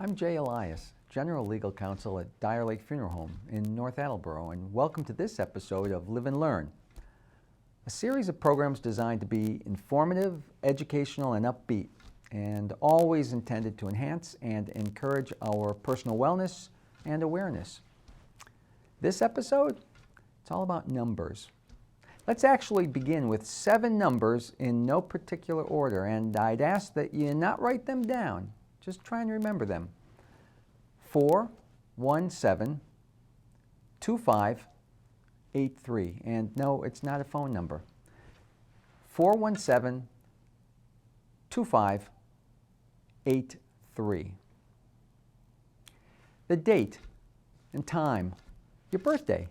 I'm Jay Elias, General Legal Counsel at Dyer-Lake Funeral Home in North Attleboro, and welcome to this episode of Live and Learn, a series of programs designed to be informative, educational, and upbeat, and always intended to enhance and encourage our personal wellness and awareness. This episode, it's all about numbers. Let's actually begin with 7 numbers in no particular order, and I'd ask that you not write them down. Just try and remember them. 417 2583. And no, it's not a phone number. 417 2583. The date and time, your birthday,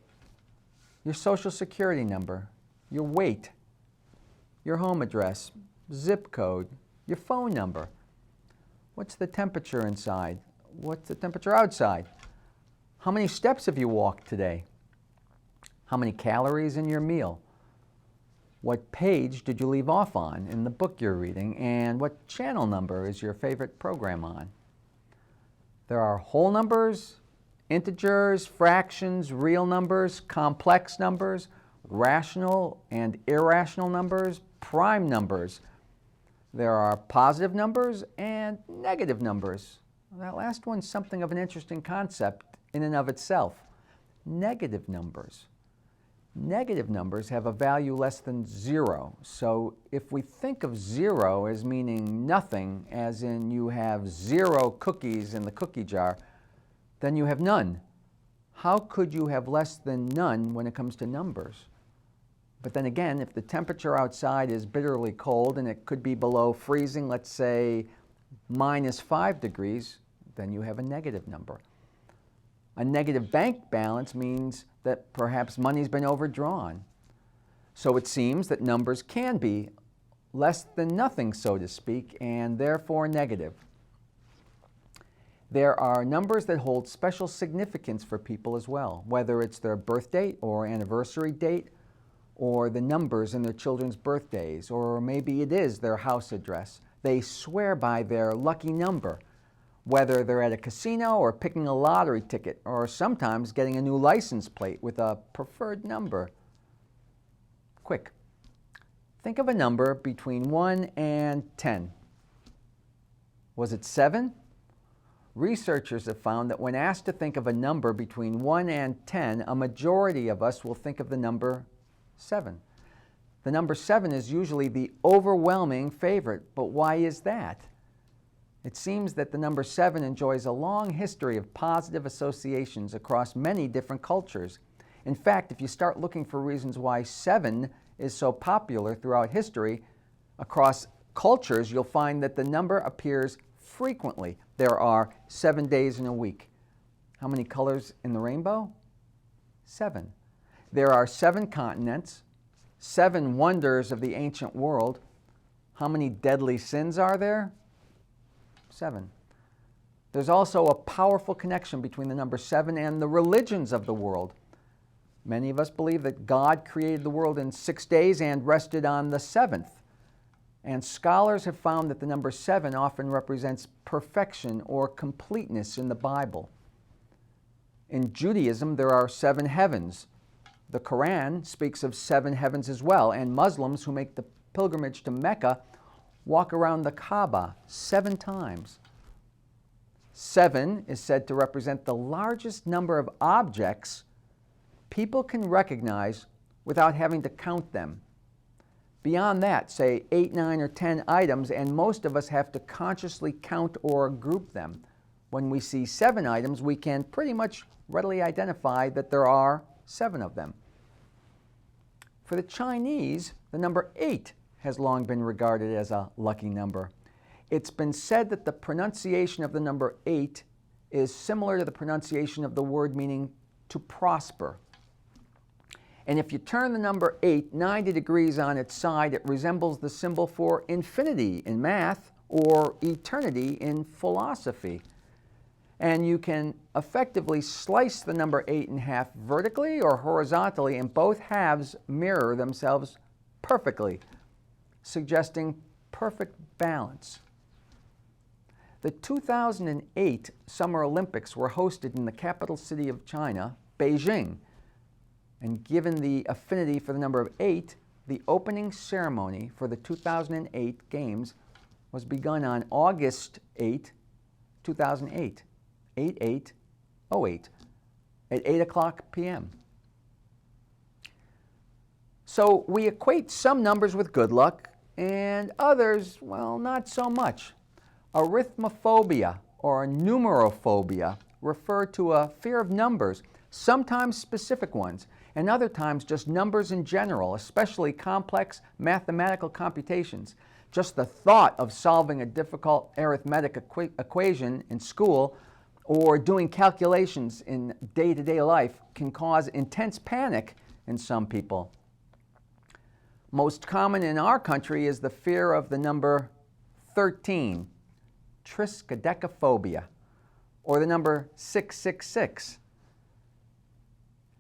your social security number, your weight, your home address, zip code, your phone number. What's the temperature inside? What's the temperature outside? How many steps have you walked today? How many calories in your meal? What page did you leave off on in the book you're reading? And what channel number is your favorite program on? There are whole numbers, integers, fractions, real numbers, complex numbers, rational and irrational numbers, prime numbers. There are positive numbers and negative numbers. That last one's something of an interesting concept in and of itself. Negative numbers. Negative numbers have a value less than 0. So if we think of 0 as meaning nothing, as in you have 0 cookies in the cookie jar, then you have none. How could you have less than none when it comes to numbers? But then again, if the temperature outside is bitterly cold and it could be below freezing, let's say -5 degrees, then you have a negative number. A negative bank balance means that perhaps money's been overdrawn. So it seems that numbers can be less than nothing, so to speak, and therefore negative. There are numbers that hold special significance for people as well, whether it's their birth date or anniversary date, or the numbers in their children's birthdays, or maybe it is their house address. They swear by their lucky number, whether they're at a casino or picking a lottery ticket, or sometimes getting a new license plate with a preferred number. Quick, think of a number between 1 and 10. Was it 7? Researchers have found that when asked to think of a number between 1 and 10, a majority of us will think of the number 7. The number 7 is usually the overwhelming favorite, but why is that? It seems that the number 7 enjoys a long history of positive associations across many different cultures. In fact, if you start looking for reasons why 7 is so popular throughout history, across cultures, you'll find that the number appears frequently. There are 7 days in a week. How many colors in the rainbow? 7. There are 7 continents, 7 wonders of the ancient world. How many deadly sins are there? 7. There's also a powerful connection between the number 7 and the religions of the world. Many of us believe that God created the world in 6 days and rested on the 7th. And scholars have found that the number 7 often represents perfection or completeness in the Bible. In Judaism, there are 7 heavens. The Quran speaks of 7 heavens as well, and Muslims who make the pilgrimage to Mecca walk around the Kaaba 7 times. 7 is said to represent the largest number of objects people can recognize without having to count them. Beyond that, say 8, 9, or 10 items, and most of us have to consciously count or group them. When we see 7 items, we can pretty much readily identify that there are 7 of them. For the Chinese, the number 8 has long been regarded as a lucky number. It's been said that the pronunciation of the number 8 is similar to the pronunciation of the word meaning to prosper. And if you turn the number 8 90 degrees on its side, it resembles the symbol for infinity in math or eternity in philosophy. And you can effectively slice the number 8 in half vertically or horizontally, and both halves mirror themselves perfectly, suggesting perfect balance. The 2008 Summer Olympics were hosted in the capital city of China, Beijing. And given the affinity for the number of 8, the opening ceremony for the 2008 Games was begun on August 8, 2008, 8/8/08, at 8 o'clock p.m. So we equate some numbers with good luck and others, well, not so much. Arithmophobia or numerophobia refer to a fear of numbers, sometimes specific ones, and other times just numbers in general, especially complex mathematical computations. Just the thought of solving a difficult arithmetic equation in school or doing calculations in day-to-day life can cause intense panic in some people. Most common in our country is the fear of the number 13, Triscodechophobia, or the number 666.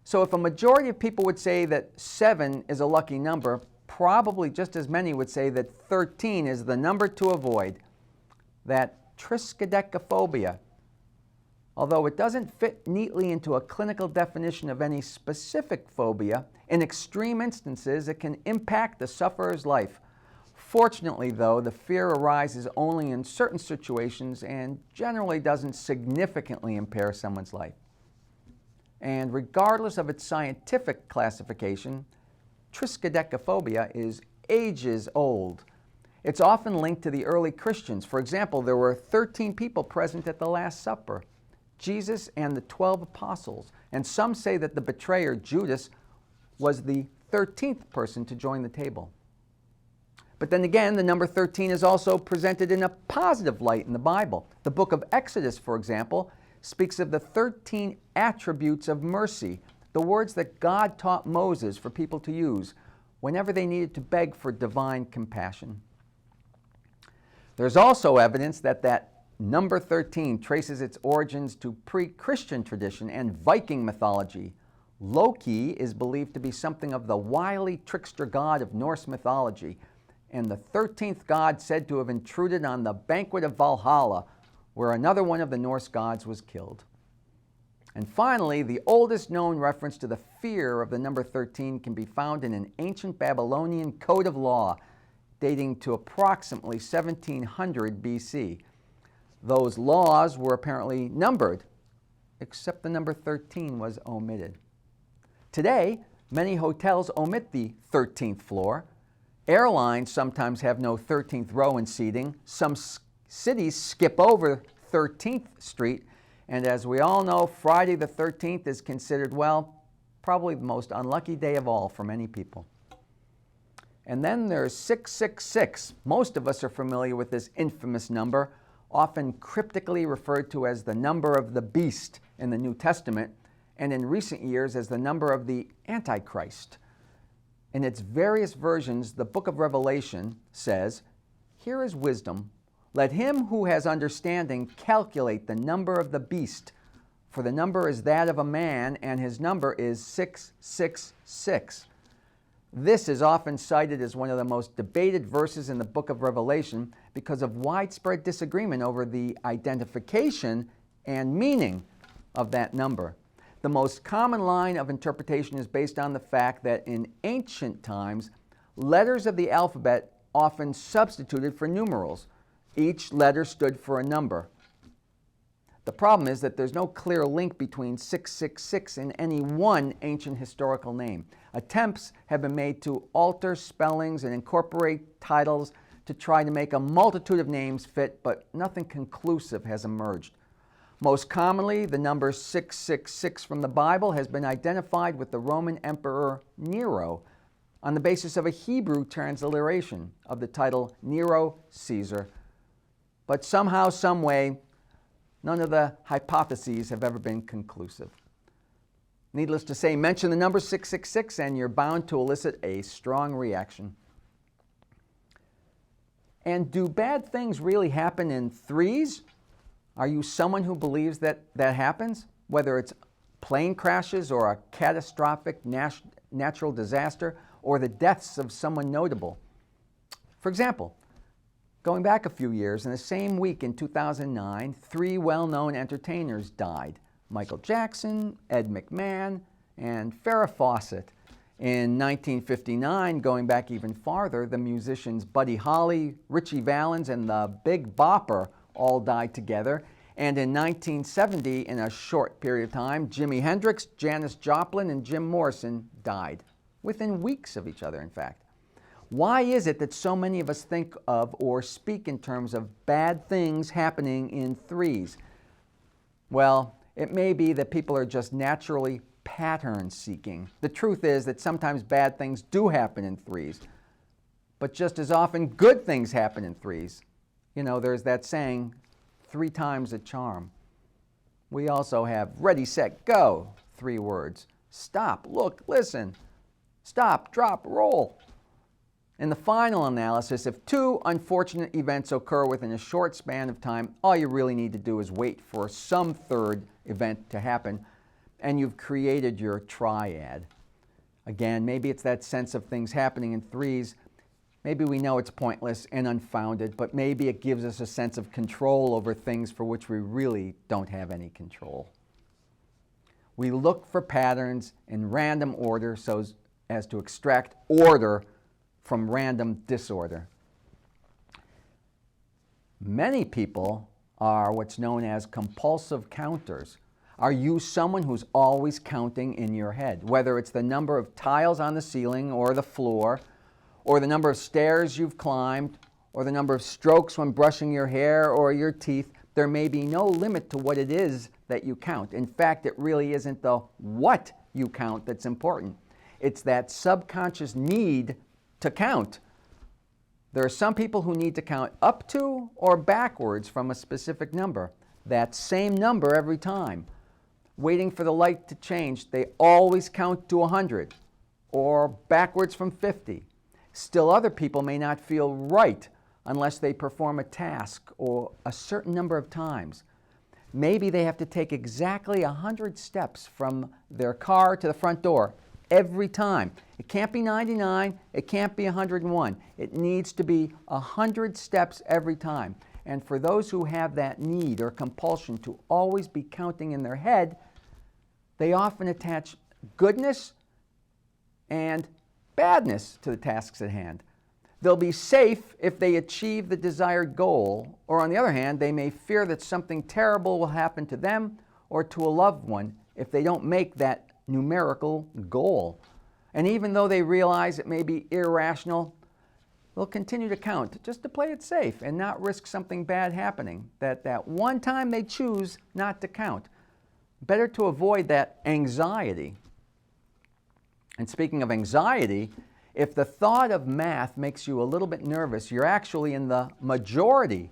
So if a majority of people would say that 7 is a lucky number, probably just as many would say that 13 is the number to avoid, that Triscodechophobia. Although it doesn't fit neatly into a clinical definition of any specific phobia, in extreme instances it can impact the sufferer's life. Fortunately, though, the fear arises only in certain situations and generally doesn't significantly impair someone's life. And regardless of its scientific classification, Triscodechophobia is ages old. It's often linked to the early Christians. For example, there were 13 people present at the Last Supper, Jesus and the 12 apostles, and some say that the betrayer, Judas, was the 13th person to join the table. But then again, the number 13 is also presented in a positive light in the Bible. The book of Exodus, for example, speaks of the 13 attributes of mercy, the words that God taught Moses for people to use whenever they needed to beg for divine compassion. There's also evidence that number 13 traces its origins to pre-Christian tradition and Viking mythology. Loki is believed to be something of the wily trickster god of Norse mythology, and the 13th god said to have intruded on the banquet of Valhalla, where another one of the Norse gods was killed. And finally, the oldest known reference to the fear of the number 13 can be found in an ancient Babylonian code of law dating to approximately 1700 BC. Those laws were apparently numbered, except the number 13 was omitted. Today, many hotels omit the 13th floor. Airlines sometimes have no 13th row in seating. Some cities skip over 13th Street. And as we all know, Friday the 13th is considered, well, probably the most unlucky day of all for many people. And then there's 666. Most of us are familiar with this infamous number, often cryptically referred to as the number of the beast in the New Testament, and in recent years as the number of the Antichrist. In its various versions, the book of Revelation says, "Here is wisdom. Let him who has understanding calculate the number of the beast, for the number is that of a man, and his number is 666. This is often cited as one of the most debated verses in the book of Revelation because of widespread disagreement over the identification and meaning of that number. The most common line of interpretation is based on the fact that in ancient times, letters of the alphabet often substituted for numerals. Each letter stood for a number. The problem is that there's no clear link between 666 and any one ancient historical name. Attempts have been made to alter spellings and incorporate titles to try to make a multitude of names fit, but nothing conclusive has emerged. Most commonly, the number 666 from the Bible has been identified with the Roman Emperor Nero on the basis of a Hebrew transliteration of the title Nero Caesar. But somehow, some way, none of the hypotheses have ever been conclusive. Needless to say, mention the number 666 and you're bound to elicit a strong reaction. And do bad things really happen in threes? Are you someone who believes that that happens? Whether it's plane crashes or a catastrophic natural disaster or the deaths of someone notable. For example, Going back a few years, in the same week in 2009, 3 well-known entertainers died: Michael Jackson, Ed McMahon, and Farrah Fawcett. In 1959, going back even farther, the musicians Buddy Holly, Ritchie Valens, and the Big Bopper all died together. And in 1970, in a short period of time, Jimi Hendrix, Janis Joplin, and Jim Morrison died, within weeks of each other, in fact. Why is it that so many of us think of or speak in terms of bad things happening in threes? Well, it may be that people are just naturally pattern seeking. The truth is that sometimes bad things do happen in threes, but just as often good things happen in threes. You know, there's that saying, 3 times a charm. We also have ready, set, go, 3 words. Stop, look, listen. Stop, drop, roll. In the final analysis, if 2 unfortunate events occur within a short span of time, all you really need to do is wait for some third event to happen, and you've created your triad. Again, maybe it's that sense of things happening in threes. Maybe we know it's pointless and unfounded, but maybe it gives us a sense of control over things for which we really don't have any control. We look for patterns in random order so as to extract order from random disorder. Many people are what's known as compulsive counters. Are you someone who's always counting in your head, whether it's the number of tiles on the ceiling or the floor, or the number of stairs you've climbed, or the number of strokes when brushing your hair or your teeth? There may be no limit to what it is that you count. In fact, it really isn't the what you count that's important. It's that subconscious need to count. There are some people who need to count up to or backwards from a specific number, that same number every time. Waiting for the light to change, they always count to 100 or backwards from 50. Still, other people may not feel right unless they perform a task or a certain number of times. Maybe they have to take exactly 100 steps from their car to the front door every time. It can't be 99, it can't be 101. It needs to be 100 steps every time. And for those who have that need or compulsion to always be counting in their head, they often attach goodness and badness to the tasks at hand. They'll be safe if they achieve the desired goal, or on the other hand, they may fear that something terrible will happen to them or to a loved one if they don't make that numerical goal. And even though they realize it may be irrational, they'll continue to count just to play it safe and not risk something bad happening, that one time they choose not to count. Better to avoid that anxiety. And speaking of anxiety, if the thought of math makes you a little bit nervous, you're actually in the majority.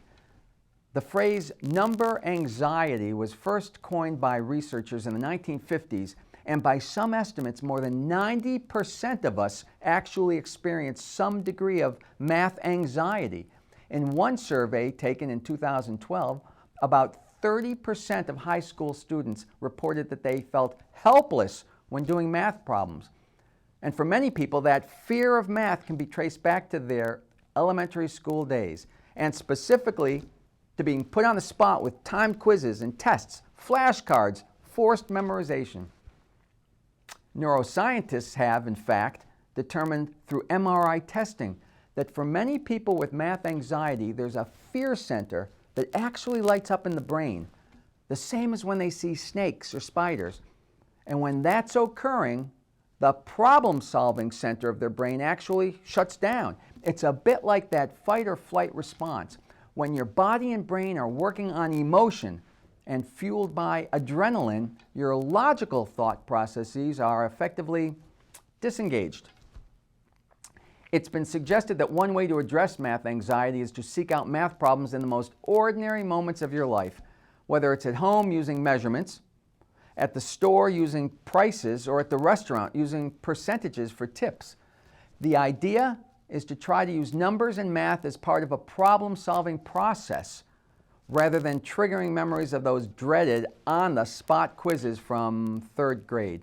The phrase number anxiety was first coined by researchers in the 1950s, and by some estimates, more than 90% of us actually experience some degree of math anxiety. In one survey taken in 2012, about 30% of high school students reported that they felt helpless when doing math problems. And for many people, that fear of math can be traced back to their elementary school days, and specifically to being put on the spot with timed quizzes and tests, flashcards, forced memorization. Neuroscientists have, in fact, determined through MRI testing that for many people with math anxiety, there's a fear center that actually lights up in the brain, the same as when they see snakes or spiders. And when that's occurring, the problem-solving center of their brain actually shuts down. It's a bit like that fight or flight response. When your body and brain are working on emotion and fueled by adrenaline, your logical thought processes are effectively disengaged. It's been suggested that one way to address math anxiety is to seek out math problems in the most ordinary moments of your life, whether it's at home using measurements, at the store using prices, or at the restaurant using percentages for tips. The idea is to try to use numbers and math as part of a problem-solving process rather than triggering memories of those dreaded on-the-spot quizzes from 3rd grade.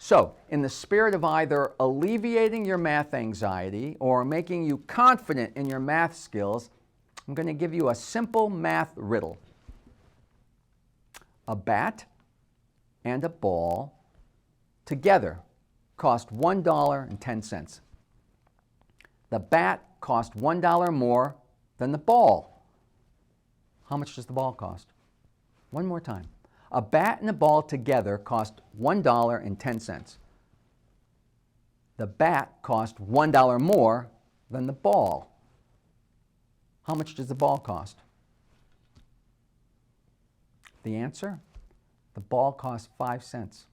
So, in the spirit of either alleviating your math anxiety or making you confident in your math skills, I'm going to give you a simple math riddle. A bat and a ball together cost $1.10. The bat cost $1 more than the ball. How much does the ball cost? One more time. A bat and a ball together cost $1.10. The bat cost $1 more than the ball. How much does the ball cost? The answer? The ball costs 5 cents.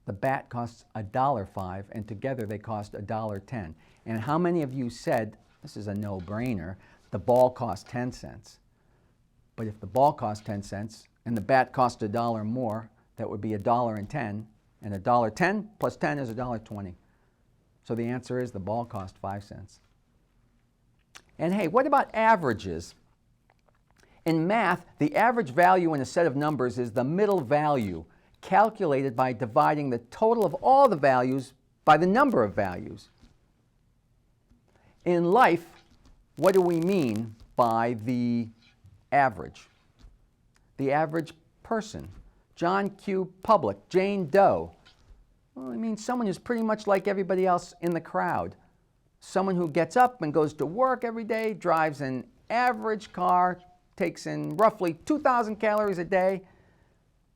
The bat costs $1.05, and together they cost $1.10. And how many of you said, this is a no-brainer, the ball costs 10 cents? But if the ball costs 10 cents and the bat cost $1 more, that would be $1.10, and $1.10 plus 10 is $1.20. So the answer is the ball cost 5 cents. And hey, what about averages? In math, the average value in a set of numbers is the middle value, calculated by dividing the total of all the values by the number of values. In life, what do we mean by the average? The average person. John Q. Public, Jane Doe. Well, it means someone who's pretty much like everybody else in the crowd. Someone who gets up and goes to work every day, drives an average car, takes in roughly 2,000 calories a day.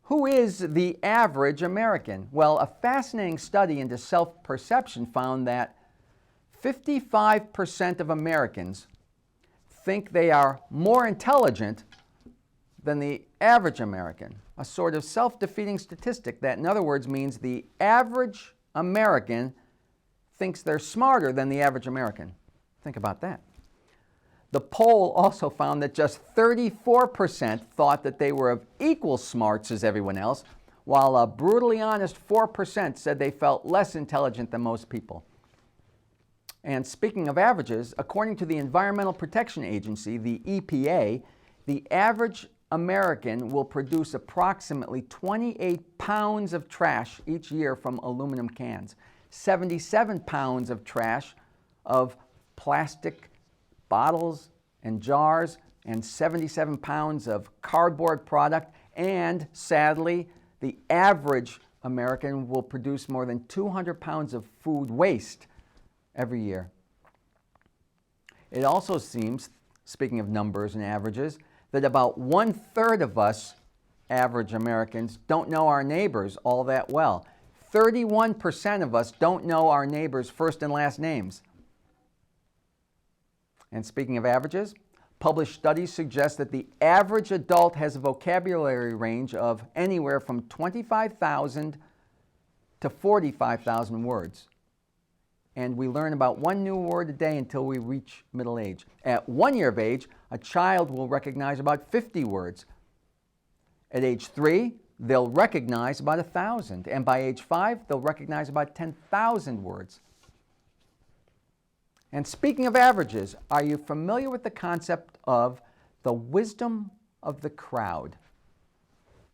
Who is the average American? Well, a fascinating study into self-perception found that 55% of Americans think they are more intelligent than the average American, a sort of self-defeating statistic that, in other words, means the average American thinks they're smarter than the average American. Think about that. The poll also found that just 34% thought that they were of equal smarts as everyone else, while a brutally honest 4% said they felt less intelligent than most people. And speaking of averages, according to the Environmental Protection Agency, the EPA, the average American will produce approximately 28 pounds of trash each year from aluminum cans, 77 pounds of trash of plastic bottles and jars, and 77 pounds of cardboard product, and sadly, the average American will produce more than 200 pounds of food waste every year. It also seems, speaking of numbers and averages, that about 1/3 of us average Americans don't know our neighbors all that well. 31% of us don't know our neighbors' first and last names. And speaking of averages, published studies suggest that the average adult has a vocabulary range of anywhere from 25,000 to 45,000 words. And we learn about one new word a day until we reach middle age. At 1 year of age, a child will recognize about 50 words. At age 3, they'll recognize about 1,000. And by age 5, they'll recognize about 10,000 words. And speaking of averages, are you familiar with the concept of the wisdom of the crowd?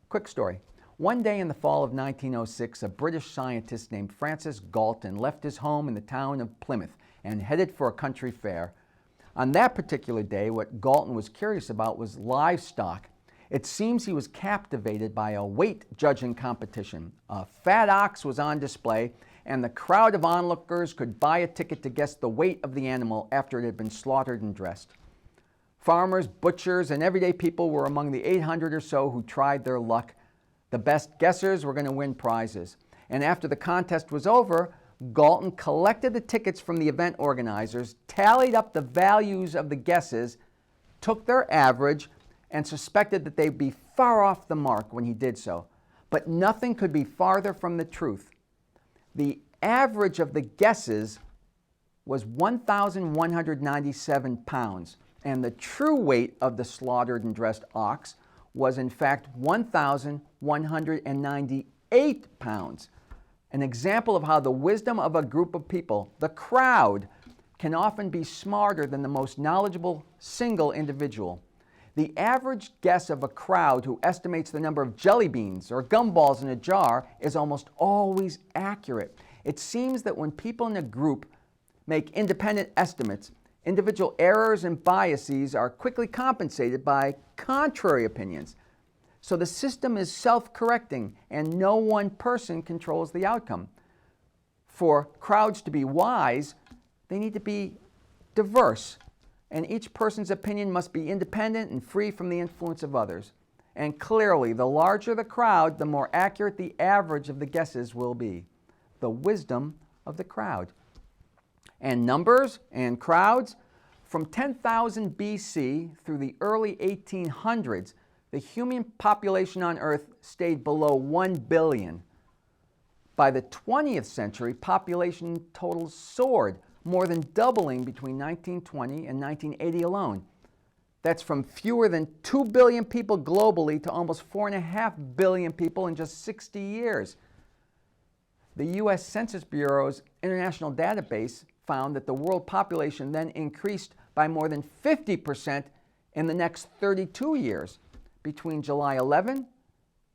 Quick story. One day in the fall of 1906, a British scientist named Francis Galton left his home in the town of Plymouth and headed for a country fair. On that particular day, what Galton was curious about was livestock. It seems he was captivated by a weight judging competition. A fat ox was on display, and the crowd of onlookers could buy a ticket to guess the weight of the animal after it had been slaughtered and dressed. Farmers, butchers, and everyday people were among the 800 or so who tried their luck. The best guessers were going to win prizes. And after the contest was over, Galton collected the tickets from the event organizers, tallied up the values of the guesses, took their average, and suspected that they'd be far off the mark when he did so. But nothing could be farther from the truth. The average of the guesses was 1,197 pounds, and the true weight of the slaughtered and dressed ox was in fact 1,198 pounds. An example of how the wisdom of a group of people, the crowd, can often be smarter than the most knowledgeable single individual. The average guess of a crowd who estimates the number of jelly beans or gumballs in a jar is almost always accurate. It seems that when people in a group make independent estimates, individual errors and biases are quickly compensated by contrary opinions. So the system is self-correcting and no one person controls the outcome. For crowds to be wise, they need to be diverse, and each person's opinion must be independent and free from the influence of others. And clearly, the larger the crowd, the more accurate the average of the guesses will be. The wisdom of the crowd. And numbers and crowds, from 10,000 BC through the early 1800s, the human population on Earth stayed below 1 billion. By the 20th century, population totals soared, more than doubling between 1920 and 1980 alone. That's from fewer than 2 billion people globally to almost 4.5 billion people in just 60 years. The U.S. Census Bureau's international database found that the world population then increased by more than 50% in the next 32 years, between July 11,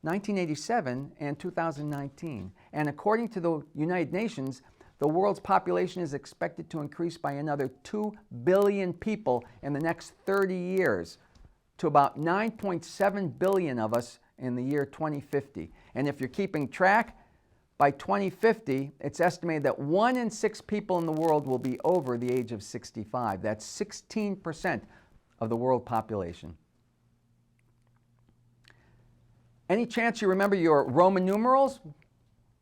1987 and 2019. And according to the United Nations, the world's population is expected to increase by another 2 billion people in the next 30 years to about 9.7 billion of us in the year 2050. And if you're keeping track, by 2050, it's estimated that 1 in 6 people in the world will be over the age of 65. That's 16% of the world population. Any chance you remember your Roman numerals?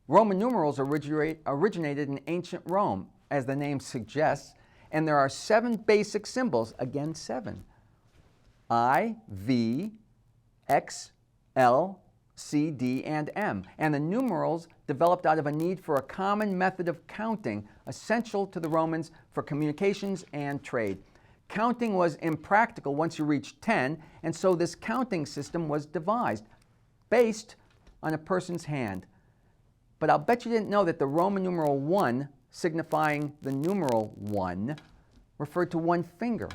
Roman numerals originated in ancient Rome, as the name suggests, and there are 7 basic symbols, again 7. I, V, X, L, C, D, and M. And the numerals developed out of a need for a common method of counting, essential to the Romans for communications and trade. Counting was impractical once you reached 10, and so this counting system was devised, based on a person's hand. But I'll bet you didn't know that the Roman numeral 1, signifying the numeral 1, referred to one finger.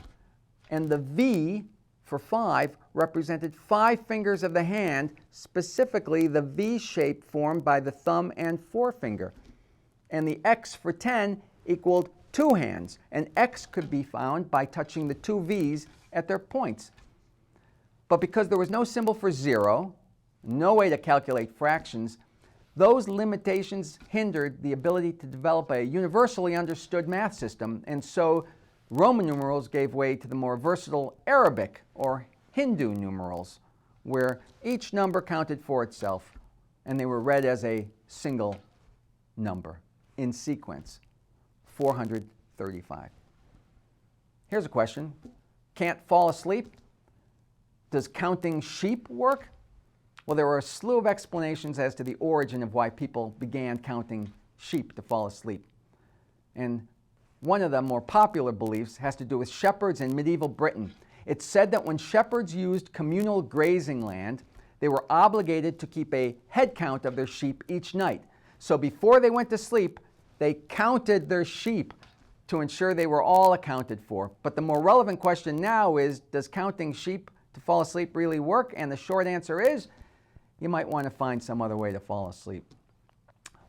And the V for 5 represented 5 fingers of the hand, specifically the V shape formed by the thumb and forefinger. And the X for 10 equaled 2 hands, and X could be found by touching the 2 V's at their points. But because there was no symbol for 0, no way to calculate fractions, those limitations hindered the ability to develop a universally understood math system, and so Roman numerals gave way to the more versatile Arabic or Hindu numerals, where each number counted for itself, and they were read as a single number in sequence, 435. Here's a question. Can't fall asleep? Does counting sheep work? Well, there were a slew of explanations as to the origin of why people began counting sheep to fall asleep. And one of the more popular beliefs has to do with shepherds in medieval Britain. It's said that when shepherds used communal grazing land, they were obligated to keep a head count of their sheep each night. So before they went to sleep, they counted their sheep to ensure they were all accounted for. But the more relevant question now is, does counting sheep to fall asleep really work? And the short answer is, you might want to find some other way to fall asleep.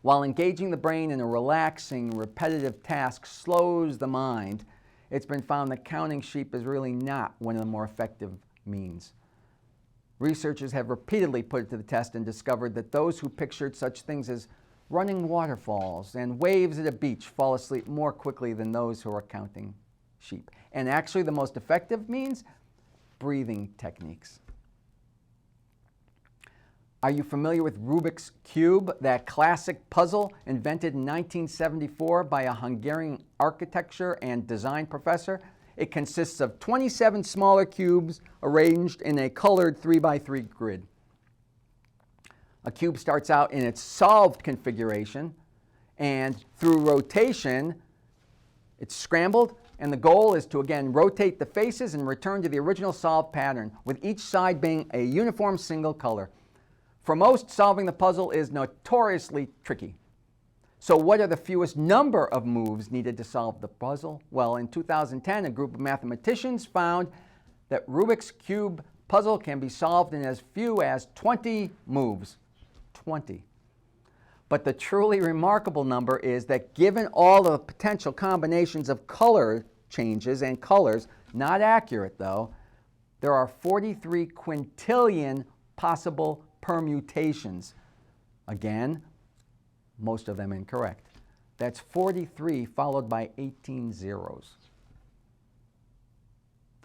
While engaging the brain in a relaxing, repetitive task slows the mind, it's been found that counting sheep is really not one of the more effective means. Researchers have repeatedly put it to the test and discovered that those who pictured such things as running waterfalls and waves at a beach fall asleep more quickly than those who are counting sheep. And actually the most effective means? Breathing techniques. Are you familiar with Rubik's Cube, that classic puzzle invented in 1974 by a Hungarian architecture and design professor? It consists of 27 smaller cubes arranged in a colored 3x3 grid. A cube starts out in its solved configuration, and through rotation, it's scrambled, and the goal is to again rotate the faces and return to the original solved pattern, with each side being a uniform single color. For most, solving the puzzle is notoriously tricky. So what are the fewest number of moves needed to solve the puzzle? Well, in 2010, a group of mathematicians found that Rubik's Cube puzzle can be solved in as few as 20 moves. 20. But the truly remarkable number is that given all the potential combinations of color changes and colors, not accurate though, there are 43 quintillion possible permutations. Again, most of them incorrect. That's 43 followed by 18 zeros.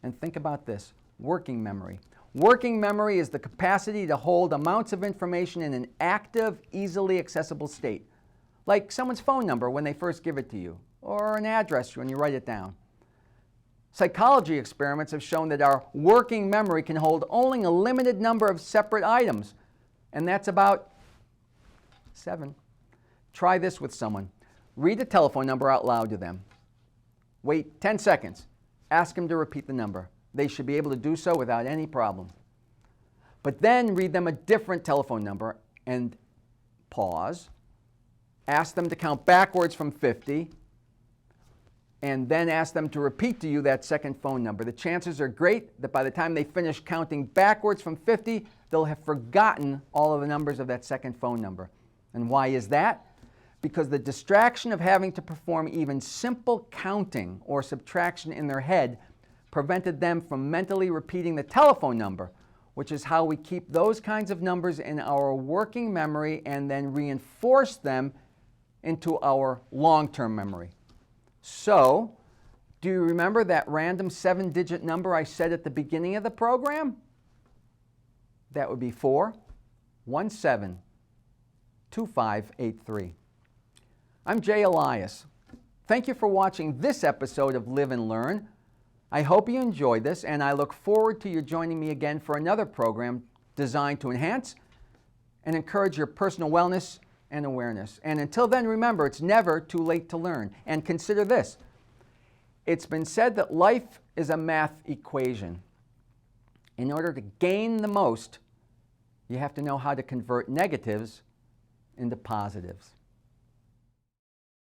And think about this, working memory. Working memory is the capacity to hold amounts of information in an active, easily accessible state, like someone's phone number when they first give it to you, or an address when you write it down. Psychology experiments have shown that our working memory can hold only a limited number of separate items, and that's about 7. Try this with someone. Read the telephone number out loud to them. Wait 10 seconds. Ask them to repeat the number. They should be able to do so without any problem. But then read them a different telephone number and pause. Ask them to count backwards from 50, and then ask them to repeat to you that second phone number. The chances are great that by the time they finish counting backwards from 50, they'll have forgotten all of the numbers of that second phone number. And why is that? Because the distraction of having to perform even simple counting or subtraction in their head prevented them from mentally repeating the telephone number, which is how we keep those kinds of numbers in our working memory and then reinforce them into our long-term memory. So, do you remember that random 7-digit number I said at the beginning of the program? That would be 4172583. I'm Jay Elias. Thank you for watching this episode of Live and Learn. I hope you enjoyed this, and I look forward to you joining me again for another program designed to enhance and encourage your personal wellness and awareness. And until then, remember, it's never too late to learn. And consider this. It's been said that life is a math equation. In order to gain the most, you have to know how to convert negatives into positives.